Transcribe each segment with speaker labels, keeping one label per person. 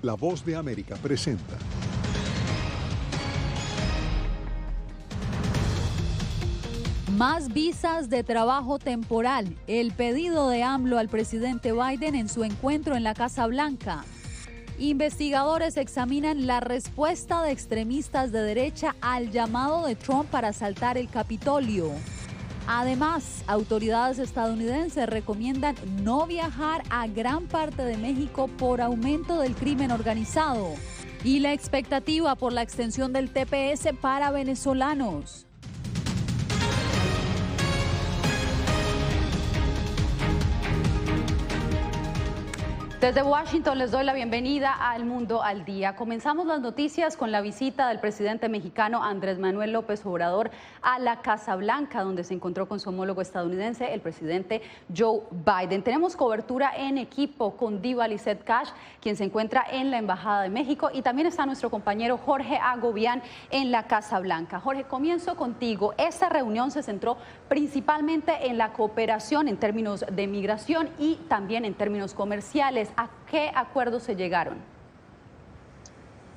Speaker 1: La Voz de América presenta.
Speaker 2: Más visas de trabajo temporal. El pedido de AMLO al presidente Biden en su encuentro en la Casa Blanca. Investigadores examinan la respuesta de extremistas de derecha al llamado de Trump para asaltar el Capitolio. Además, autoridades estadounidenses recomiendan no viajar a gran parte de México por aumento del crimen organizado. Y la expectativa por la extensión del TPS para venezolanos. Desde Washington les doy la bienvenida al Mundo al Día. Comenzamos las noticias con la visita del presidente mexicano Andrés Manuel López Obrador a la Casa Blanca, donde se encontró con su homólogo estadounidense, el presidente Joe Biden. Tenemos cobertura en equipo con Diva Lizette Cash, quien se encuentra en la Embajada de México, y también está nuestro compañero Jorge Agobián en la Casa Blanca. Jorge, comienzo contigo. Esta reunión se centró principalmente en la cooperación en términos de migración y también en términos comerciales. ¿A qué acuerdos se llegaron?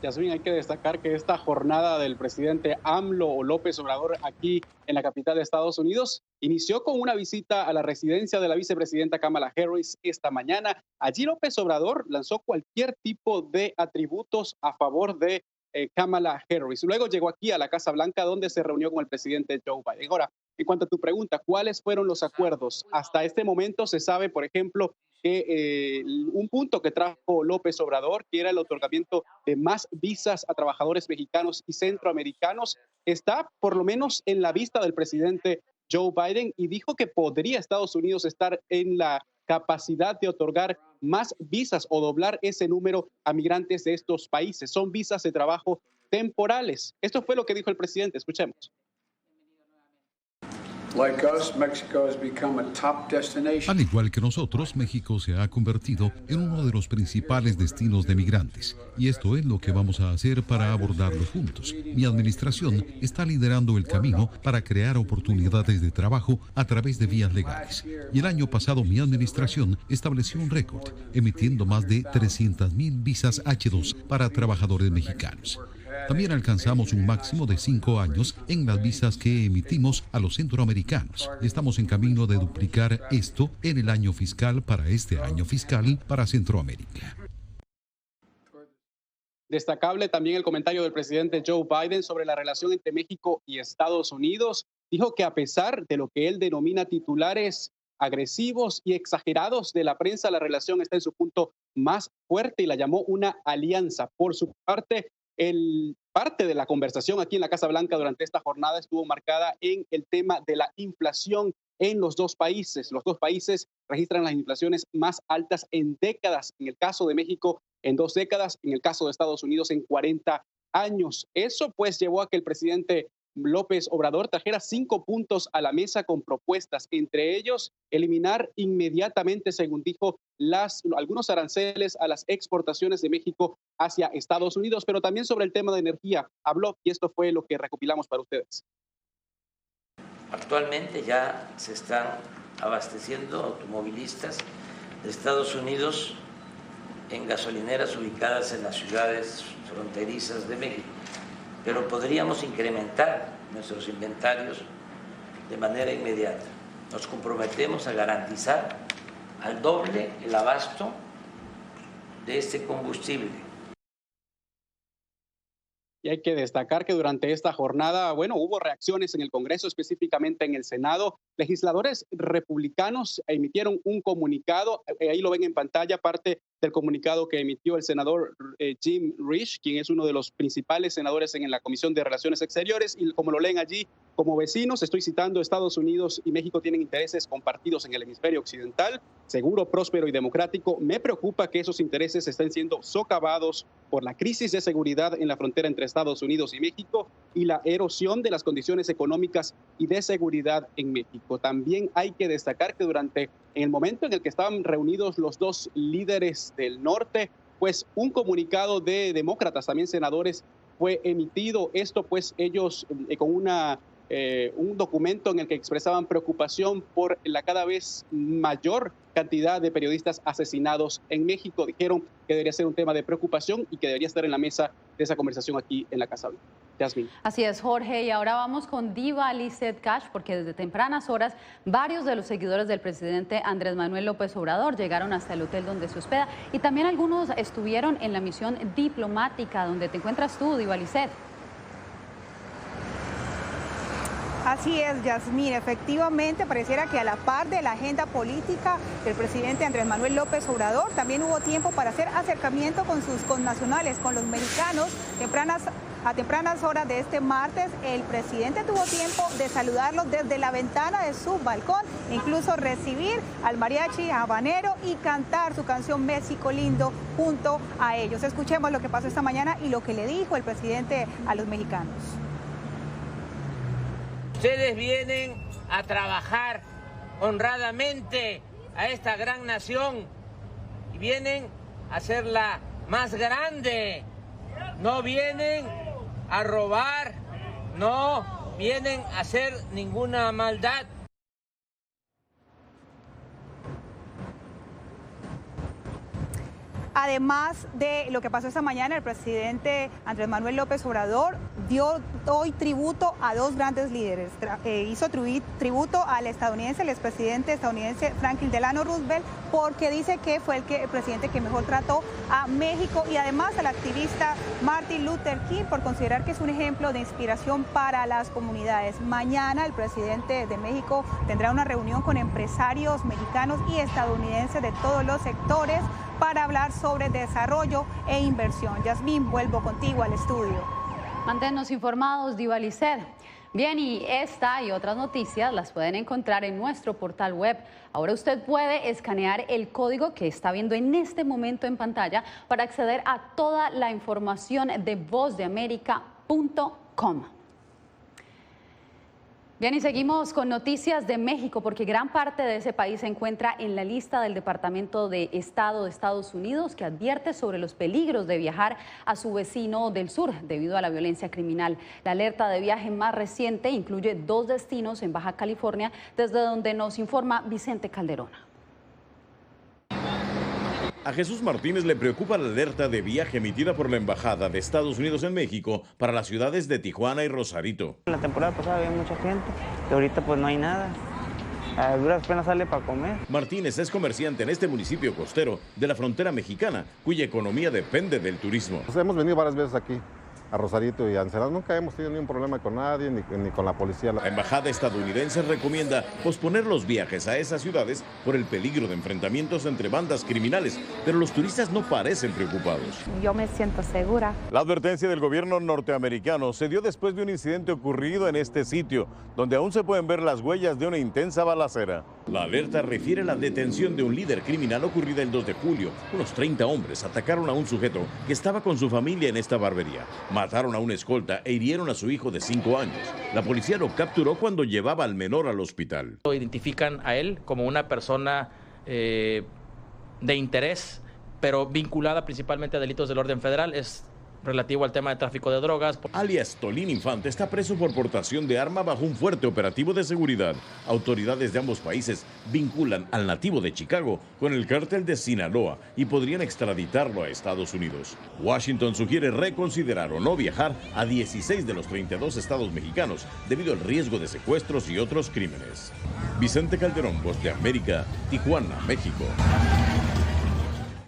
Speaker 3: Yasmín, hay que destacar que esta jornada del presidente AMLO o López Obrador aquí en la capital de Estados Unidos inició con una visita a la residencia de la vicepresidenta Kamala Harris esta mañana. Allí López Obrador lanzó cualquier tipo de atributos a favor de Kamala Harris. Luego llegó aquí a la Casa Blanca, donde se reunió con el presidente Joe Biden. Ahora, en cuanto a tu pregunta, ¿cuáles fueron los acuerdos? Hasta este momento se sabe, por ejemplo, que un punto que trajo López Obrador, que era el otorgamiento de más visas a trabajadores mexicanos y centroamericanos, está por lo menos en la vista del presidente Joe Biden, y dijo que podría Estados Unidos estar en la capacidad de otorgar más visas o doblar ese número a migrantes de estos países. Son visas de trabajo temporales. Esto fue lo que dijo el presidente. Escuchemos.
Speaker 4: Al igual que nosotros, México se ha convertido en uno de los principales destinos de migrantes, y esto es lo que vamos a hacer para abordarlo juntos. Mi administración está liderando el camino para crear oportunidades de trabajo a través de vías legales. Y el año pasado mi administración estableció un récord, emitiendo más de 300,000 visas H-2 para trabajadores mexicanos. También alcanzamos un máximo de 5 años en las visas que emitimos a los centroamericanos. Estamos en camino de duplicar esto en el año fiscal para este año fiscal para Centroamérica.
Speaker 3: Destacable también el comentario del presidente Joe Biden sobre la relación entre México y Estados Unidos. Dijo que a pesar de lo que él denomina titulares agresivos y exagerados de la prensa, la relación está en su punto más fuerte y la llamó una alianza. Por su parte, parte de la conversación aquí en la Casa Blanca durante esta jornada estuvo marcada en el tema de la inflación en los dos países. Los dos países registran las inflaciones más altas en décadas. En el caso de México, en 2 décadas. En el caso de Estados Unidos, en 40 años. Eso pues llevó a que el presidente López Obrador trajera 5 puntos a la mesa con propuestas, entre ellos eliminar inmediatamente, según dijo, algunos aranceles a las exportaciones de México hacia Estados Unidos, pero también sobre el tema de energía habló, y esto fue lo que recopilamos para ustedes.
Speaker 5: Actualmente ya se están abasteciendo automovilistas de Estados Unidos en gasolineras ubicadas en las ciudades fronterizas de México, pero podríamos incrementar nuestros inventarios de manera inmediata. Nos comprometemos a garantizar al doble el abasto de este combustible.
Speaker 3: Y hay que destacar que durante esta jornada, hubo reacciones en el Congreso, específicamente en el Senado. Legisladores republicanos emitieron un comunicado, ahí lo ven en pantalla, parte del comunicado que emitió el senador Jim Risch, quien es uno de los principales senadores en la Comisión de Relaciones Exteriores, y como lo leen allí, como vecinos, estoy citando, Estados Unidos y México tienen intereses compartidos en el hemisferio occidental, seguro, próspero y democrático. Me preocupa que esos intereses estén siendo socavados por la crisis de seguridad en la frontera entre Estados Unidos y México y la erosión de las condiciones económicas y de seguridad en México. También hay que destacar que en el momento en el que estaban reunidos los dos líderes del norte, pues un comunicado de demócratas, también senadores, fue emitido. Esto pues ellos con un documento en el que expresaban preocupación por la cada vez mayor cantidad de periodistas asesinados en México. Dijeron que debería ser un tema de preocupación y que debería estar en la mesa de esa conversación aquí en la Casa Blanca. Yasmín.
Speaker 2: Así es, Jorge, y ahora vamos con Diva Lizeth Cash, porque desde tempranas horas varios de los seguidores del presidente Andrés Manuel López Obrador llegaron hasta el hotel donde se hospeda y también algunos estuvieron en la misión diplomática donde te encuentras tú, Diva Lizeth.
Speaker 6: Así es, Yasmín. Efectivamente, pareciera que a la par de la agenda política del presidente Andrés Manuel López Obrador, también hubo tiempo para hacer acercamiento con sus connacionales, con los mexicanos. A tempranas horas de este martes, el presidente tuvo tiempo de saludarlos desde la ventana de su balcón, e incluso recibir al mariachi habanero y cantar su canción México Lindo junto a ellos. Escuchemos lo que pasó esta mañana y lo que le dijo el presidente a los mexicanos.
Speaker 7: Ustedes vienen a trabajar honradamente a esta gran nación y vienen a hacerla más grande. No vienen a robar, no vienen a hacer ninguna maldad.
Speaker 6: Además de lo que pasó esta mañana, el presidente Andrés Manuel López Obrador dio hoy tributo a dos grandes líderes. Hizo tributo al expresidente estadounidense Franklin Delano Roosevelt, porque dice que fue el presidente que mejor trató a México, y además al activista Martin Luther King, por considerar que es un ejemplo de inspiración para las comunidades. Mañana el presidente de México tendrá una reunión con empresarios mexicanos y estadounidenses de todos los sectores para hablar sobre desarrollo e inversión. Yasmín, vuelvo contigo al estudio.
Speaker 2: Manténnos informados, Diva Lizeth. Bien, y esta y otras noticias las pueden encontrar en nuestro portal web. Ahora usted puede escanear el código que está viendo en este momento en pantalla para acceder a toda la información de vozdeamerica.com. Bien, y seguimos con noticias de México, porque gran parte de ese país se encuentra en la lista del Departamento de Estado de Estados Unidos, que advierte sobre los peligros de viajar a su vecino del sur debido a la violencia criminal. La alerta de viaje más reciente incluye 2 destinos en Baja California, desde donde nos informa Vicente Calderón.
Speaker 8: A Jesús Martínez le preocupa la alerta de viaje emitida por la Embajada de Estados Unidos en México para las ciudades de Tijuana y Rosarito.
Speaker 9: La temporada pasada había mucha gente y ahorita pues no hay nada. A duras penas sale para comer.
Speaker 8: Martínez es comerciante en este municipio costero de la frontera mexicana, cuya economía depende del turismo.
Speaker 10: Hemos venido varias veces aquí a Rosarito y a Ensenada. Nunca hemos tenido ningún problema con nadie ni con la policía.
Speaker 8: La embajada estadounidense recomienda posponer los viajes a esas ciudades por el peligro de enfrentamientos entre bandas criminales, pero los turistas no parecen preocupados.
Speaker 11: Yo me siento segura.
Speaker 8: La advertencia del gobierno norteamericano se dio después de un incidente ocurrido en este sitio, donde aún se pueden ver las huellas de una intensa balacera. La alerta refiere a la detención de un líder criminal ocurrida el 2 de julio. Unos 30 hombres atacaron a un sujeto que estaba con su familia en esta barbería. Mataron a una escolta e hirieron a su hijo de 5 años. La policía lo capturó cuando llevaba al menor al hospital.
Speaker 12: Lo identifican a él como una persona de interés, pero vinculada principalmente a delitos del orden federal. Es relativo al tema de tráfico de drogas.
Speaker 8: Alias Tolín Infante está preso por portación de arma bajo un fuerte operativo de seguridad. Autoridades de ambos países vinculan al nativo de Chicago con el cártel de Sinaloa y podrían extraditarlo a Estados Unidos. Washington sugiere reconsiderar o no viajar a 16 de los 32 estados mexicanos debido al riesgo de secuestros y otros crímenes. Vicente Calderón, Voz de América, Tijuana, México.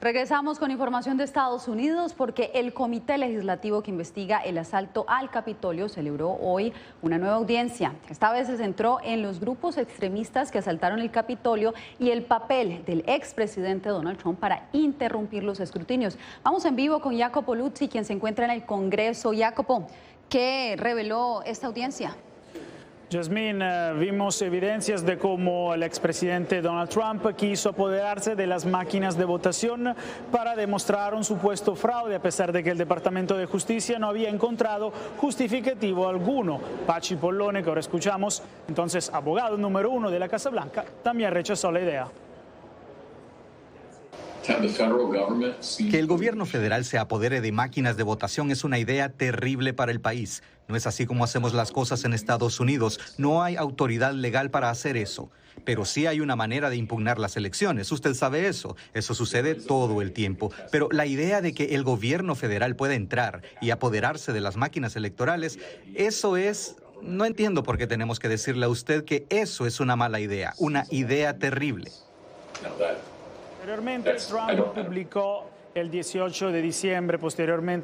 Speaker 2: Regresamos con información de Estados Unidos, porque el Comité Legislativo que investiga el asalto al Capitolio celebró hoy una nueva audiencia. Esta vez se centró en los grupos extremistas que asaltaron el Capitolio y el papel del expresidente Donald Trump para interrumpir los escrutinios. Vamos en vivo con Jacopo Luzzi, quien se encuentra en el Congreso. Jacopo, ¿qué reveló esta audiencia?
Speaker 13: Yasmín, vimos evidencias de cómo el expresidente Donald Trump quiso apoderarse de las máquinas de votación para demostrar un supuesto fraude, a pesar de que el Departamento de Justicia no había encontrado justificativo alguno. Pachi Pollone, que ahora escuchamos, entonces abogado número 1 de la Casa Blanca, también rechazó la idea.
Speaker 14: Que el gobierno federal se apodere de máquinas de votación es una idea terrible para el país. No es así como hacemos las cosas en Estados Unidos. No hay autoridad legal para hacer eso. pero sí hay una manera de impugnar las elecciones. Usted sabe eso. Eso sucede todo el tiempo. Pero la idea de que el gobierno federal pueda entrar y apoderarse de las máquinas electorales, eso es... No entiendo por qué tenemos que decirle a usted que eso es una mala idea, una idea terrible.
Speaker 13: Posteriormente, Trump publicó el 18 de diciembre,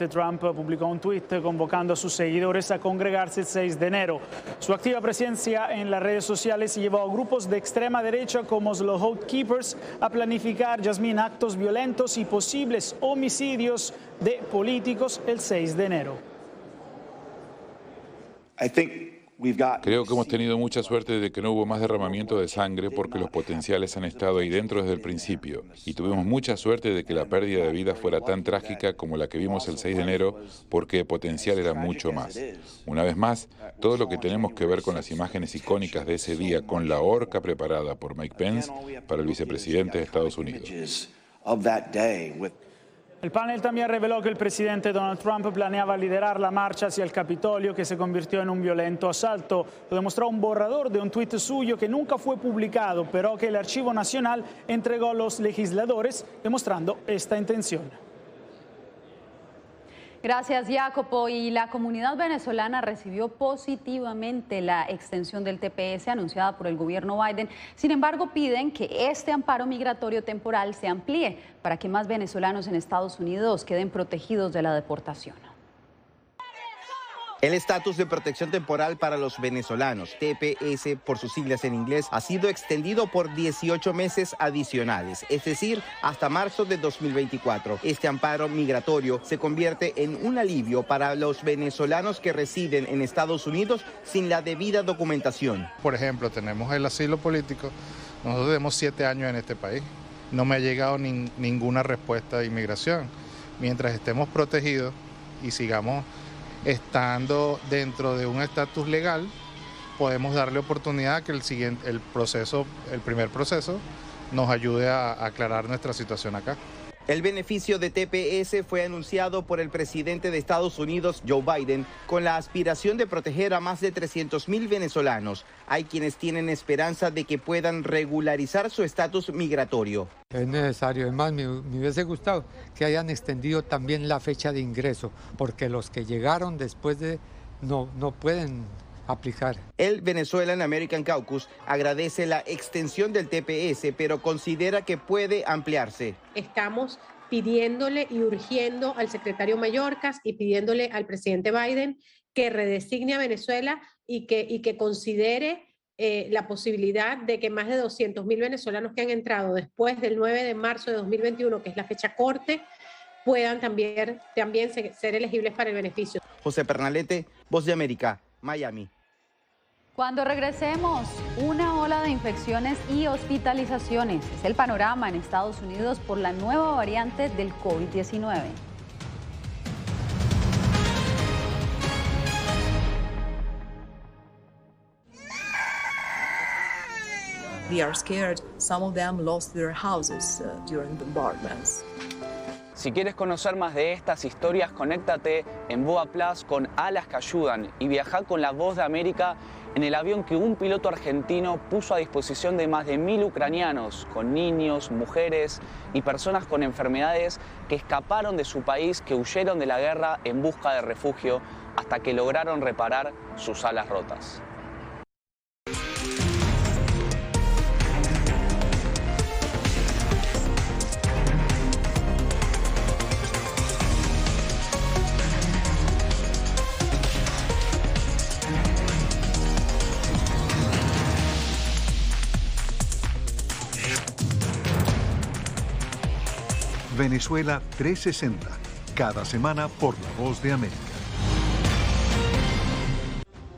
Speaker 13: Trump publicó un tuit convocando a sus seguidores a congregarse el 6 de enero. Su activa presencia en las redes sociales llevó a grupos de extrema derecha como los Vote Keepers a planificar, Yasmín, actos violentos y posibles homicidios de políticos el 6 de enero.
Speaker 11: Creo que hemos tenido mucha suerte de que no hubo más derramamiento de sangre porque los potenciales han estado ahí dentro desde el principio. Y tuvimos mucha suerte de que la pérdida de vida fuera tan trágica como la que vimos el 6 de enero porque el potencial era mucho más. Una vez más, todo lo que tenemos que ver con las imágenes icónicas de ese día con la horca preparada por Mike Pence para el vicepresidente de Estados Unidos.
Speaker 13: El panel también reveló que el presidente Donald Trump planeaba liderar la marcha hacia el Capitolio, que se convirtió en un violento asalto. Lo demostró un borrador de un tuit suyo que nunca fue publicado, pero que el Archivo Nacional entregó a los legisladores, demostrando esta intención.
Speaker 2: Gracias, Jacopo. Y la comunidad venezolana recibió positivamente la extensión del TPS anunciada por el gobierno Biden. Sin embargo, piden que este amparo migratorio temporal se amplíe para que más venezolanos en Estados Unidos queden protegidos de la deportación.
Speaker 15: El estatus de protección temporal para los venezolanos, TPS por sus siglas en inglés, ha sido extendido por 18 meses adicionales, es decir, hasta marzo de 2024. Este amparo migratorio se convierte en un alivio para los venezolanos que residen en Estados Unidos sin la debida documentación.
Speaker 16: Por ejemplo, tenemos el asilo político. Nosotros tenemos 7 años en este país. No me ha llegado ninguna respuesta de inmigración. Mientras estemos protegidos y sigamos estando dentro de un estatus legal, podemos darle oportunidad a que el primer proceso nos ayude a aclarar nuestra situación acá.
Speaker 15: El beneficio de TPS fue anunciado por el presidente de Estados Unidos, Joe Biden, con la aspiración de proteger a más de 300,000 venezolanos. Hay quienes tienen esperanza de que puedan regularizar su estatus migratorio.
Speaker 17: Es necesario, es más, me hubiese gustado que hayan extendido también la fecha de ingreso, porque los que llegaron después de no pueden aplicar.
Speaker 15: El Venezuelan American Caucus agradece la extensión del TPS, pero considera que puede ampliarse.
Speaker 18: Estamos pidiéndole y urgiendo al secretario Mayorkas y pidiéndole al presidente Biden que redesigne a Venezuela y que considere la posibilidad de que más de 200,000 venezolanos que han entrado después del 9 de marzo de 2021, que es la fecha corte, puedan también ser elegibles para el beneficio.
Speaker 15: José Pernalete, Voz de América, Miami.
Speaker 2: Cuando regresemos, una ola de infecciones y hospitalizaciones. Es el panorama en Estados Unidos por la nueva variante del COVID-19.
Speaker 19: They are scared. Some of them lost their houses during bombardments.
Speaker 20: Si quieres conocer más de estas historias, conéctate en Boa Plus con Alas que Ayudan y viaja con la Voz de América en el avión que un piloto argentino puso a disposición de más de 1.000 ucranianos, con niños, mujeres y personas con enfermedades que escaparon de su país, que huyeron de la guerra en busca de refugio hasta que lograron reparar sus alas rotas.
Speaker 1: Venezuela 360, cada semana por La Voz de América.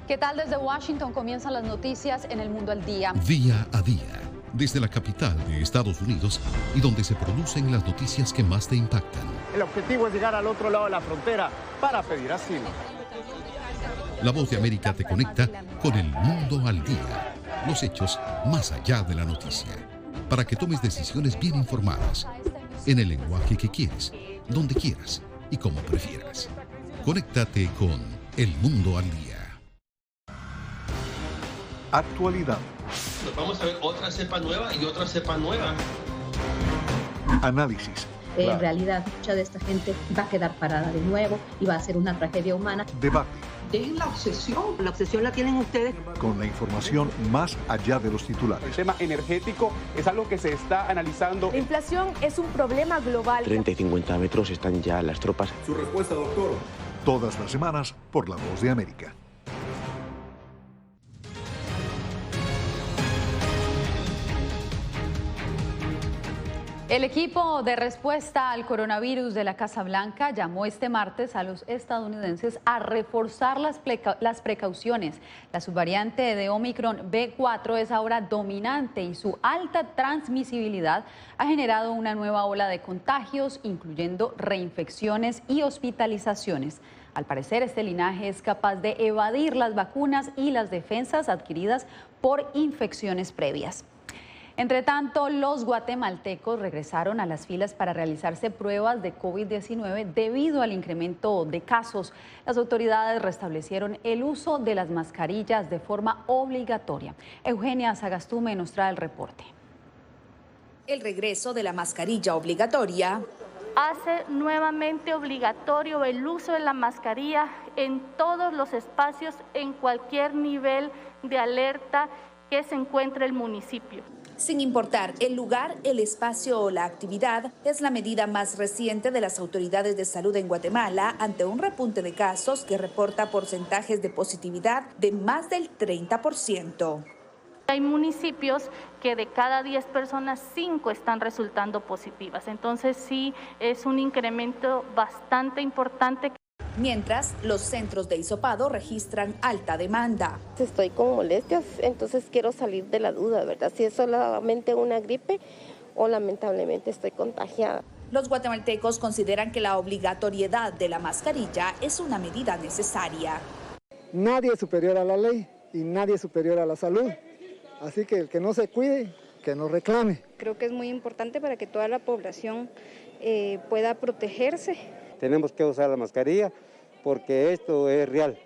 Speaker 2: ¿Qué tal? Desde Washington comienzan las noticias en El Mundo al Día.
Speaker 4: Día a día, desde la capital de Estados Unidos y donde se producen las noticias que más te impactan.
Speaker 21: El objetivo es llegar al otro lado de la frontera para pedir asilo.
Speaker 4: La Voz de América te conecta con El Mundo al Día, los hechos más allá de la noticia, para que tomes decisiones bien informadas, en el lenguaje que quieres, donde quieras y como prefieras. Conéctate con El Mundo al Día.
Speaker 1: Actualidad,
Speaker 5: Pues vamos a ver otra cepa nueva y otra cepa nueva.
Speaker 1: Análisis.
Speaker 22: En realidad, mucha de esta gente va a quedar parada de nuevo y va a ser una tragedia humana.
Speaker 1: Debate.
Speaker 22: ¿Tienen la obsesión? La obsesión la tienen ustedes.
Speaker 1: Con la información más allá de los titulares.
Speaker 3: El tema energético es algo que se está analizando.
Speaker 23: La inflación es un problema global.
Speaker 24: 30 y 50 metros están ya las tropas.
Speaker 1: Su respuesta, doctor. Todas las semanas por La Voz de América.
Speaker 2: El equipo de respuesta al coronavirus de la Casa Blanca llamó este martes a los estadounidenses a reforzar las precauciones. La subvariante de Omicron B4 es ahora dominante y su alta transmisibilidad ha generado una nueva ola de contagios, incluyendo reinfecciones y hospitalizaciones. Al parecer, este linaje es capaz de evadir las vacunas y las defensas adquiridas por infecciones previas. Entre tanto, los guatemaltecos regresaron a las filas para realizarse pruebas de COVID-19 debido al incremento de casos. Las autoridades restablecieron el uso de las mascarillas de forma obligatoria. Eugenia Sagastume nos trae el reporte.
Speaker 25: El regreso de la mascarilla obligatoria
Speaker 26: hace nuevamente obligatorio el uso de la mascarilla en todos los espacios, en cualquier nivel de alerta que se encuentre el municipio.
Speaker 25: Sin importar el lugar, el espacio o la actividad, es la medida más reciente de las autoridades de salud en Guatemala ante un repunte de casos que reporta porcentajes de positividad de más del 30%.
Speaker 26: Hay municipios que de cada 10 personas, 5 están resultando positivas. Entonces sí es un incremento bastante importante.
Speaker 25: Mientras, los centros de hisopado registran alta demanda.
Speaker 27: Estoy con molestias, entonces quiero salir de la duda, ¿verdad? Si es solamente una gripe o lamentablemente estoy contagiada.
Speaker 25: Los guatemaltecos consideran que la obligatoriedad de la mascarilla es una medida necesaria.
Speaker 28: Nadie es superior a la ley y nadie es superior a la salud. Así que el que no se cuide, que no reclame.
Speaker 27: Creo que es muy importante para que toda la población pueda protegerse.
Speaker 29: Tenemos que usar la mascarilla porque esto es real.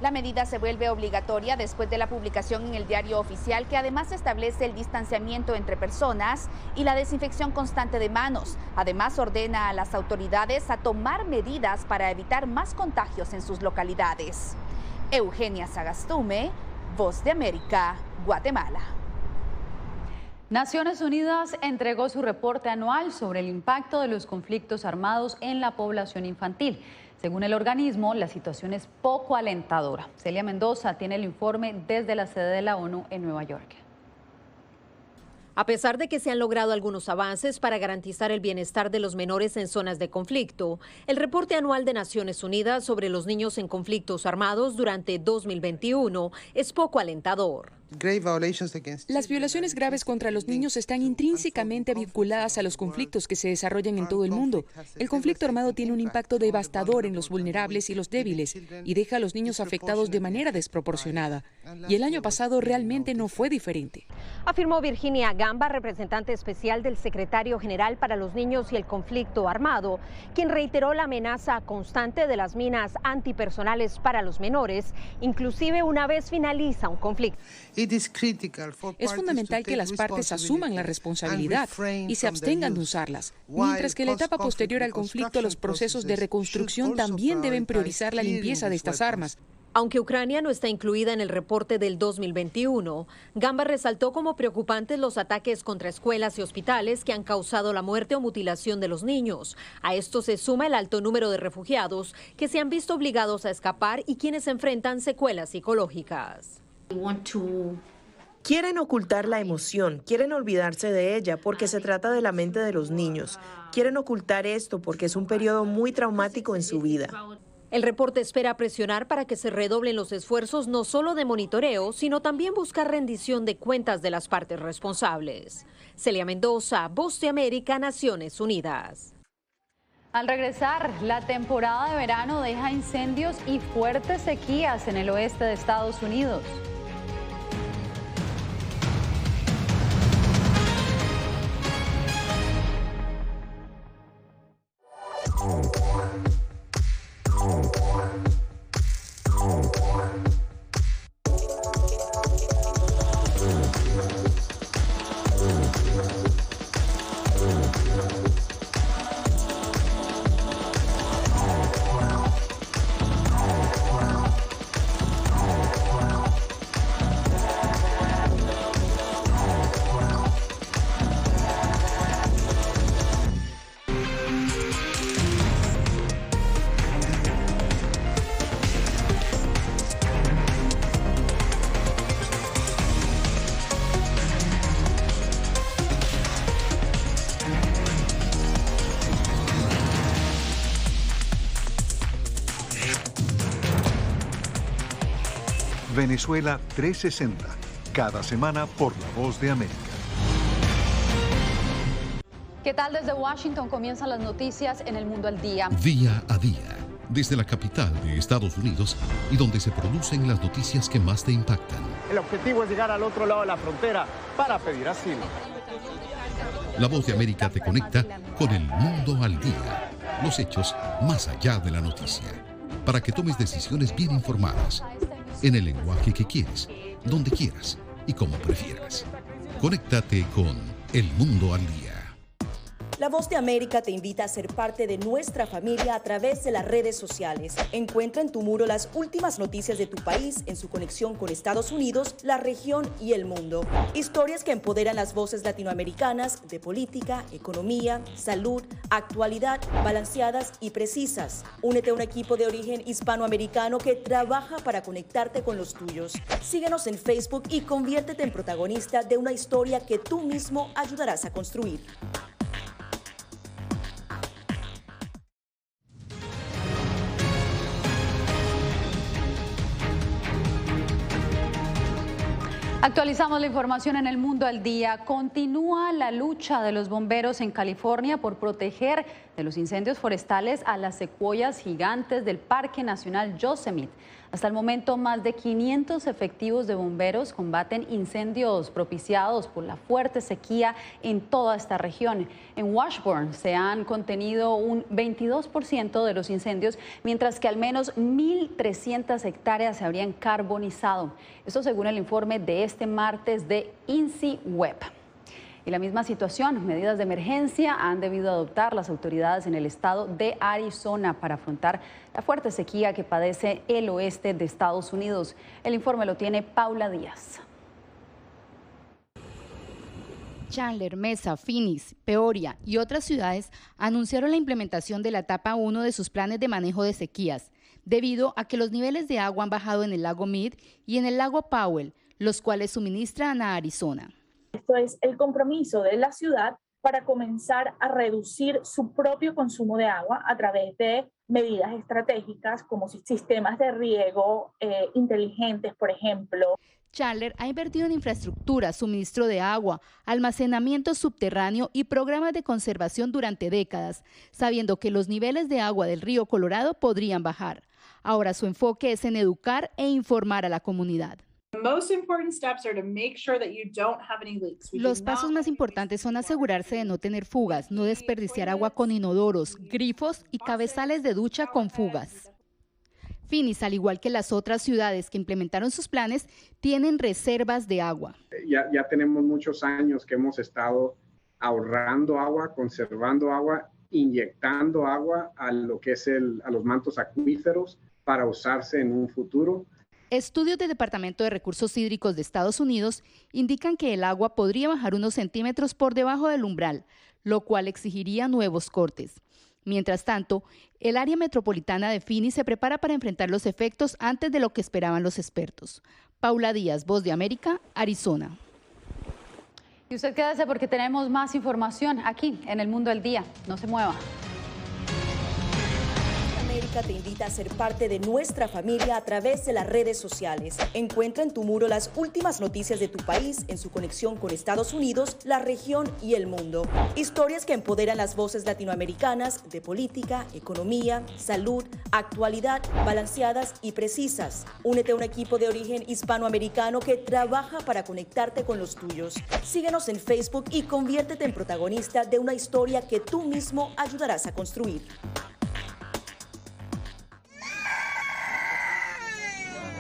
Speaker 25: La medida se vuelve obligatoria después de la publicación en el Diario Oficial, que además establece el distanciamiento entre personas y la desinfección constante de manos. Además, ordena a las autoridades a tomar medidas para evitar más contagios en sus localidades. Eugenia Sagastume, Voz de América, Guatemala.
Speaker 2: Naciones Unidas entregó su reporte anual sobre el impacto de los conflictos armados en la población infantil. Según el organismo, la situación es poco alentadora. Celia Mendoza tiene el informe desde la sede de la ONU en Nueva York.
Speaker 30: A pesar de que se han logrado algunos avances para garantizar el bienestar de los menores en zonas de conflicto, el reporte anual de Naciones Unidas sobre los niños en conflictos armados durante 2021 es poco alentador.
Speaker 31: Las violaciones graves contra los niños están intrínsecamente vinculadas a los conflictos que se desarrollan en todo el mundo. El conflicto armado tiene un impacto devastador en los vulnerables y los débiles y deja a los niños afectados de manera desproporcionada. Y el año pasado realmente no fue diferente.
Speaker 30: Afirmó Virginia Gamba, representante especial del secretario general para los niños y el conflicto armado, quien reiteró la amenaza constante de las minas antipersonales para los menores, inclusive una vez finaliza un conflicto.
Speaker 31: Es fundamental que las partes asuman la responsabilidad y se abstengan de usarlas, mientras que en la etapa posterior al conflicto los procesos de reconstrucción también deben priorizar la limpieza de estas armas.
Speaker 30: Aunque Ucrania no está incluida en el reporte del 2021, Gamba resaltó como preocupantes los ataques contra escuelas y hospitales que han causado la muerte o mutilación de los niños. A esto se suma el alto número de refugiados que se han visto obligados a escapar y quienes enfrentan secuelas psicológicas.
Speaker 32: Quieren ocultar la emoción, quieren olvidarse de ella porque se trata de la mente de los niños. Quieren ocultar esto porque es un periodo muy traumático en su vida.
Speaker 30: El reporte espera presionar para que se redoblen los esfuerzos no solo de monitoreo, sino también buscar rendición de cuentas de las partes responsables. Celia Mendoza, Voz de América, Naciones Unidas.
Speaker 2: Al regresar, la temporada de verano deja incendios y fuertes sequías en el oeste de Estados Unidos.
Speaker 1: Venezuela 360, cada semana por La Voz de América.
Speaker 2: ¿Qué tal? Desde Washington comienzan las noticias en El Mundo al Día.
Speaker 4: Día a día, desde la capital de Estados Unidos y donde se producen las noticias que más te impactan.
Speaker 21: El objetivo es llegar al otro lado de la frontera para pedir asilo.
Speaker 4: La Voz de América te conecta con El Mundo al Día. Los hechos más allá de la noticia. Para que tomes decisiones bien informadas. En el lenguaje que quieres, donde quieras y como prefieras. Conéctate con El Mundo al Día.
Speaker 6: La Voz de América te invita a ser parte de nuestra familia a través de las redes sociales. Encuentra en tu muro las últimas noticias de tu país en su conexión con Estados Unidos, la región y el mundo. Historias que empoderan las voces latinoamericanas de política, economía, salud, actualidad, balanceadas y precisas. Únete a un equipo de origen hispanoamericano que trabaja para conectarte con los tuyos. Síguenos en Facebook y conviértete en protagonista de una historia que tú mismo ayudarás a construir.
Speaker 2: Actualizamos la información en El Mundo al Día. Continúa la lucha de los bomberos en California por proteger de los incendios forestales a las secuoyas gigantes del Parque Nacional Yosemite. Hasta el momento, más de 500 efectivos de bomberos combaten incendios propiciados por la fuerte sequía en toda esta región. En Washburn se han contenido un 22% de los incendios, mientras que al menos 1.300 hectáreas se habrían carbonizado. Esto según el informe de este martes de INCI-Web. Y la misma situación, medidas de emergencia han debido adoptar las autoridades en el estado de Arizona para afrontar la fuerte sequía que padece el oeste de Estados Unidos. El informe lo tiene Paula Díaz.
Speaker 7: Chandler, Mesa, Phoenix, Peoria y otras ciudades anunciaron la implementación de la etapa 1 de sus planes de manejo de sequías, debido a que los niveles de agua han bajado en el lago Mead y en el lago Powell, los cuales suministran a Arizona.
Speaker 8: Esto es el compromiso de la ciudad para comenzar a reducir su propio consumo de agua a través de medidas estratégicas como sistemas de riego inteligentes, por ejemplo.
Speaker 7: Chandler ha invertido en infraestructura, suministro de agua, almacenamiento subterráneo y programas de conservación durante décadas, sabiendo que los niveles de agua del río Colorado podrían bajar. Ahora su enfoque es en educar e informar a la comunidad. Los pasos más importantes son asegurarse de no tener fugas, no desperdiciar agua con inodoros, grifos y cabezales de ducha con fugas. Phoenix, al igual que las otras ciudades que implementaron sus planes, tienen reservas de agua.
Speaker 9: Ya tenemos muchos años que hemos estado ahorrando agua, conservando agua, inyectando agua a lo que es a los mantos acuíferos para usarse en un futuro.
Speaker 7: Estudios del Departamento de Recursos Hídricos de Estados Unidos indican que el agua podría bajar unos centímetros por debajo del umbral, lo cual exigiría nuevos cortes. Mientras tanto, el área metropolitana de Phoenix se prepara para enfrentar los efectos antes de lo que esperaban los expertos. Paula Díaz, Voz de América, Arizona.
Speaker 2: Y usted quédese porque tenemos más información aquí en El Mundo al Día. No se mueva.
Speaker 6: América te invita a ser parte de nuestra familia a través de las redes sociales. Encuentra en tu muro las últimas noticias de tu país en su conexión con Estados Unidos, la región y el mundo. Historias que empoderan las voces latinoamericanas de política, economía, salud, actualidad, balanceadas y precisas. Únete a un equipo de origen hispanoamericano que trabaja para conectarte con los tuyos. Síguenos en Facebook y conviértete en protagonista de una historia que tú mismo ayudarás a construir.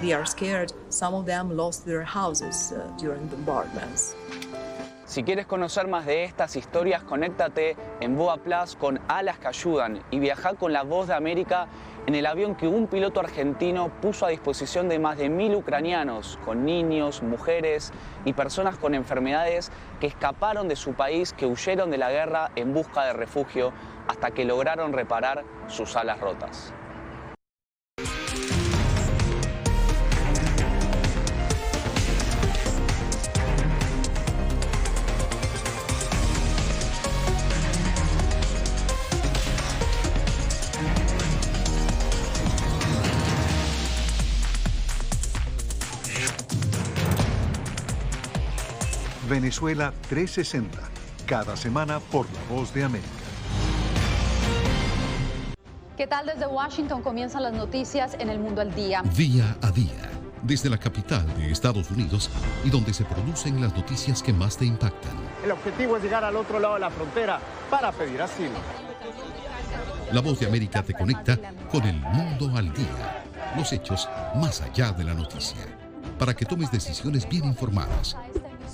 Speaker 19: They are scared. Some of them lost their houses during bombardments.
Speaker 20: Si quieres conocer más de estas historias, conéctate en Boa Plus con Alas que Ayudan y viaja con La Voz de América en el avión que un piloto argentino puso a disposición de más de 1.000 ucranianos, con niños, mujeres y personas con enfermedades que escaparon de su país, que huyeron de la guerra en busca de refugio hasta que lograron reparar sus alas rotas.
Speaker 1: Venezuela 360, cada semana por La Voz de América.
Speaker 2: ¿Qué tal? Desde Washington comienzan las noticias en El Mundo al Día.
Speaker 4: Día a día, desde la capital de Estados Unidos y donde se producen las noticias que más te impactan.
Speaker 21: El objetivo es llegar al otro lado de la frontera para pedir asilo.
Speaker 4: La Voz de América te conecta con El Mundo al Día. Los hechos más allá de la noticia. Para que tomes decisiones bien informadas.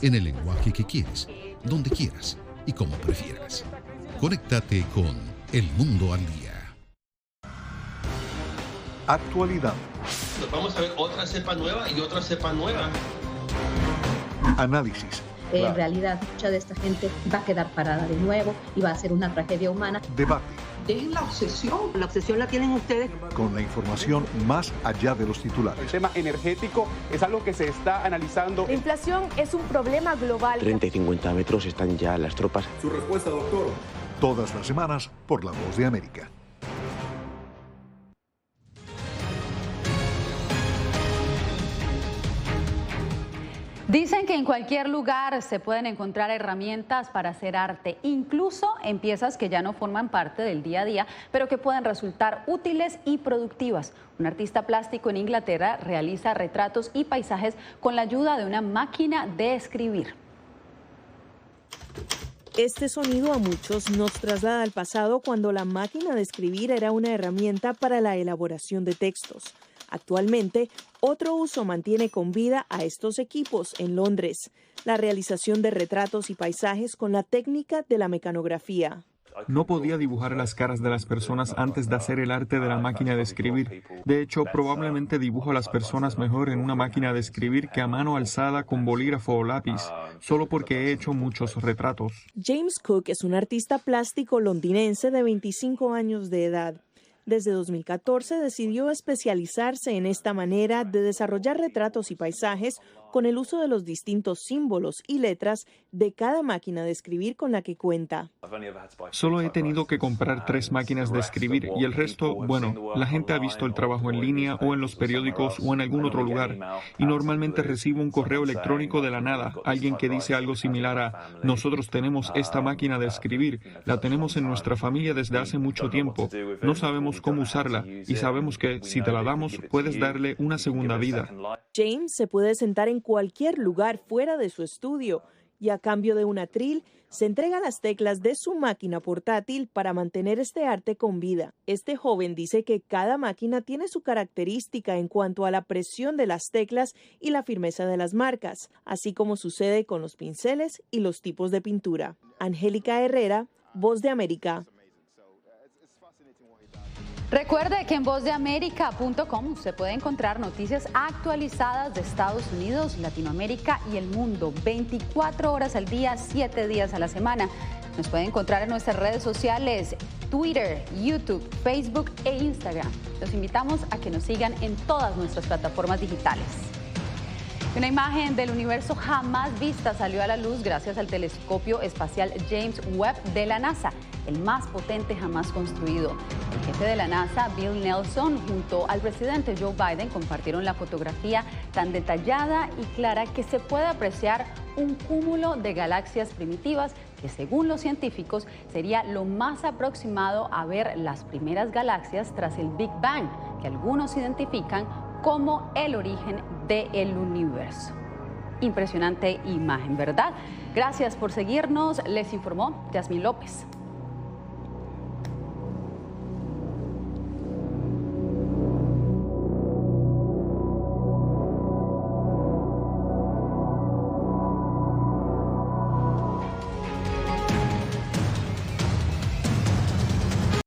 Speaker 4: En el lenguaje que quieres, donde quieras y como prefieras. Conéctate con El Mundo al Día.
Speaker 1: Actualidad.
Speaker 3: Nos vamos a ver otra cepa nueva y otra cepa nueva.
Speaker 1: Análisis.
Speaker 5: En realidad, mucha de esta gente va a quedar parada de nuevo y va a ser una tragedia humana.
Speaker 1: Debate.
Speaker 5: Dejen la obsesión. La obsesión la tienen ustedes.
Speaker 1: Con la información más allá de los titulares.
Speaker 21: El tema energético es algo que se está analizando.
Speaker 23: La inflación es un problema global.
Speaker 24: 30 y 50 metros están ya las tropas.
Speaker 1: Su respuesta, doctor. Todas las semanas por La Voz de América.
Speaker 2: Dicen que en cualquier lugar se pueden encontrar herramientas para hacer arte, incluso en piezas que ya no forman parte del día a día, pero que pueden resultar útiles y productivas. Un artista plástico en Inglaterra realiza retratos y paisajes con la ayuda de una máquina de escribir.
Speaker 32: Este sonido a muchos nos traslada al pasado cuando la máquina de escribir era una herramienta para la elaboración de textos. Actualmente, otro uso mantiene con vida a estos equipos en Londres, la realización de retratos y paisajes con la técnica de la mecanografía.
Speaker 10: No podía dibujar las caras de las personas antes de hacer el arte de la máquina de escribir. De hecho, probablemente dibujo a las personas mejor en una máquina de escribir que a mano alzada con bolígrafo o lápiz, solo porque he hecho muchos retratos.
Speaker 32: James Cook es un artista plástico londinense de 25 años de edad. Desde 2014 decidió especializarse en esta manera de desarrollar retratos y paisajes con el uso de los distintos símbolos y letras de cada máquina de escribir con la que cuenta.
Speaker 10: Solo he tenido que comprar 3 máquinas de escribir y el resto, bueno, la gente ha visto el trabajo en línea o en los periódicos o en algún otro lugar. Y normalmente recibo un correo electrónico de la nada, alguien que dice algo similar a: nosotros tenemos esta máquina de escribir, la tenemos en nuestra familia desde hace mucho tiempo, no sabemos cómo usarla y sabemos que si te la damos puedes darle una segunda vida.
Speaker 32: James se puede sentar en cualquier lugar fuera de su estudio y a cambio de un atril se entrega las teclas de su máquina portátil para mantener este arte con vida. Este joven dice que cada máquina tiene su característica en cuanto a la presión de las teclas y la firmeza de las marcas, así como sucede con los pinceles y los tipos de pintura. Angélica Herrera, Voz de América.
Speaker 2: Recuerde que en vozdeamerica.com se puede encontrar noticias actualizadas de Estados Unidos, Latinoamérica y el mundo, 24 horas al día, 7 días a la semana. Nos puede encontrar en nuestras redes sociales, Twitter, YouTube, Facebook e Instagram. Los invitamos a que nos sigan en todas nuestras plataformas digitales. Una imagen del universo jamás vista salió a la luz gracias al telescopio espacial James Webb de la NASA, el más potente jamás construido. El jefe de la NASA, Bill Nelson, junto al presidente Joe Biden, compartieron la fotografía tan detallada y clara que se puede apreciar un cúmulo de galaxias primitivas que, según los científicos, sería lo más aproximado a ver las primeras galaxias tras el Big Bang, que algunos identifican como el origen del universo. Impresionante imagen, ¿verdad? Gracias por seguirnos. Les informó Yasmín López.